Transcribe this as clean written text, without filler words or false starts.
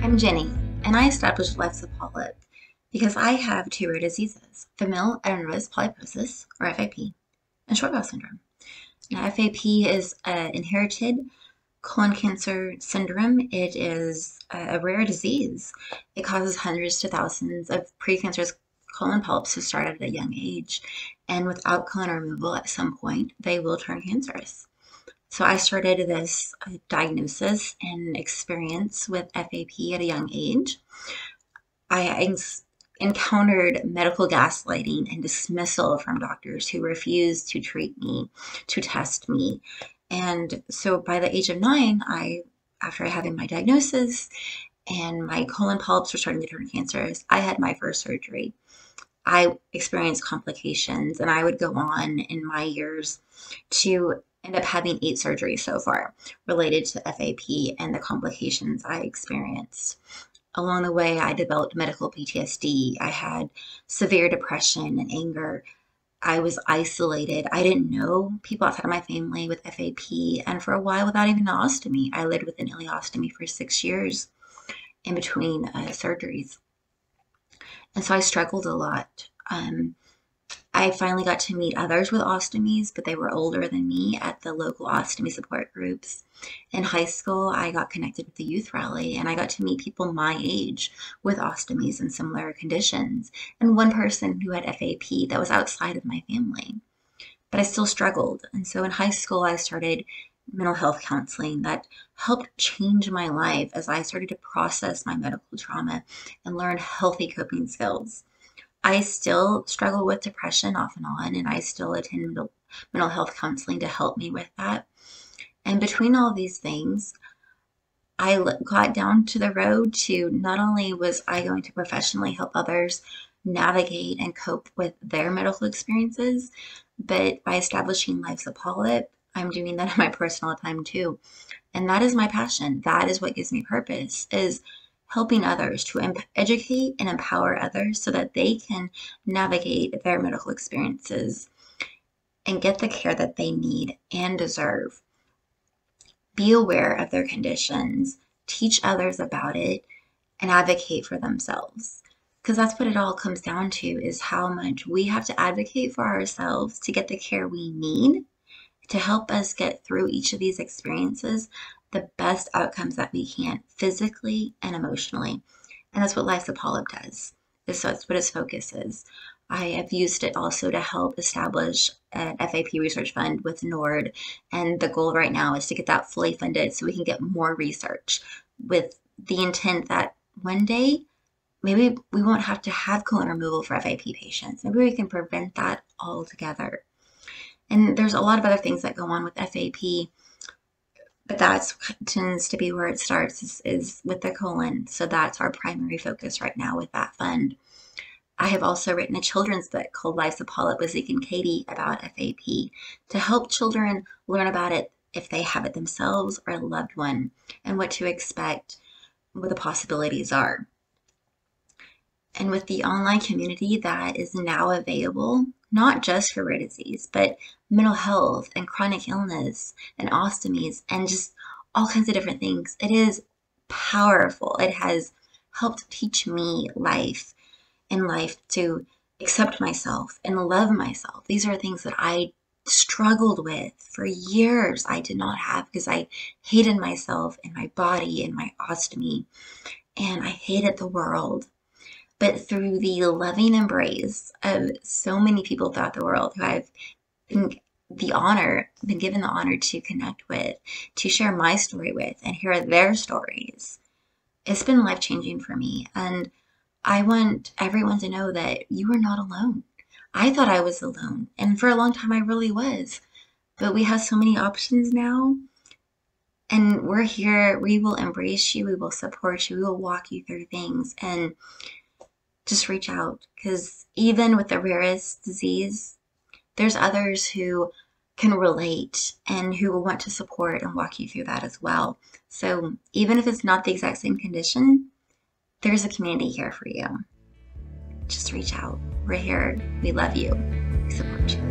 I'm Jenny, and I established Life's a Polyp because I have two rare diseases, familial adenomatous polyposis, or FAP, and short bowel syndrome. Now, FAP is an inherited colon cancer syndrome. It is a rare disease. It causes hundreds to thousands of precancerous colon polyps to start at a young age, and without colon removal at some point, they will turn cancerous. So I started this diagnosis and experience with FAP at a young age. I encountered medical gaslighting and dismissal from doctors who refused to treat me, to test me. And so by the age of 9, after having my diagnosis and my colon polyps were starting to turn cancerous, I had my first surgery. I experienced complications, and I would go on in my years to end up having 8 surgeries so far related to FAP and the complications I experienced. Along the way, I developed medical PTSD. I had severe depression and anger. I was isolated. I didn't know people outside of my family with FAP, and for a while, without even an ostomy, I lived with an ileostomy for 6 years in between surgeries. And so I struggled a lot. I finally got to meet others with ostomies, but they were older than me at the local ostomy support groups. In high school, I got connected with the youth rally, and I got to meet people my age with ostomies and similar conditions, and one person who had FAP that was outside of my family. But I still struggled. And so in high school, I started mental health counseling that helped change my life as I started to process my medical trauma and learn healthy coping skills. I still struggle with depression off and on, and I still attend mental health counseling to help me with that. And between all these things, I got down to the road to not only was I going to professionally help others navigate and cope with their medical experiences, but by establishing Life's a Polyp, I'm doing that in my personal time too. And that is my passion. That is what gives me purpose, is helping others to educate and empower others so that they can navigate their medical experiences and get the care that they need and deserve. Be aware of their conditions, teach others about it, and advocate for themselves. Because that's what it all comes down to, is how much we have to advocate for ourselves to get the care we need to help us get through each of these experiences the best outcomes that we can, physically and emotionally. And that's what Life's a Polyp does. That's what its focus is. I have used it also to help establish an FAP research fund with NORD, and the goal right now is to get that fully funded so we can get more research, with the intent that one day maybe we won't have to have colon removal for FAP patients. Maybe we can prevent that altogether. And there's a lot of other things that go on with FAP, but that tends to be where it starts, is with the colon. So that's our primary focus right now with that fund. I have also written a children's book called Life's a Polyp with Zeke and Katie about FAP to help children learn about it if they have it themselves or a loved one, and what to expect, what the possibilities are. And with the online community that is now available, not just for rare disease, but mental health and chronic illness and ostomies and just all kinds of different things, it is powerful. It has helped teach me life to accept myself and love myself. These are things that I struggled with for years. I did not have, because I hated myself and my body and my ostomy, and I hated the world. But through the loving embrace of so many people throughout the world who I've been given the honor to connect with, to share my story with, and hear their stories, it's been life-changing for me. And I want everyone to know that you are not alone. I thought I was alone, and for a long time I really was. But we have so many options now, and we're here. We will embrace you. We will support you. We will walk you through things, and just reach out, because even with the rarest disease, there's others who can relate and who will want to support and walk you through that as well. So even if it's not the exact same condition, there's a community here for you. Just reach out. We're here. We love you. We support you.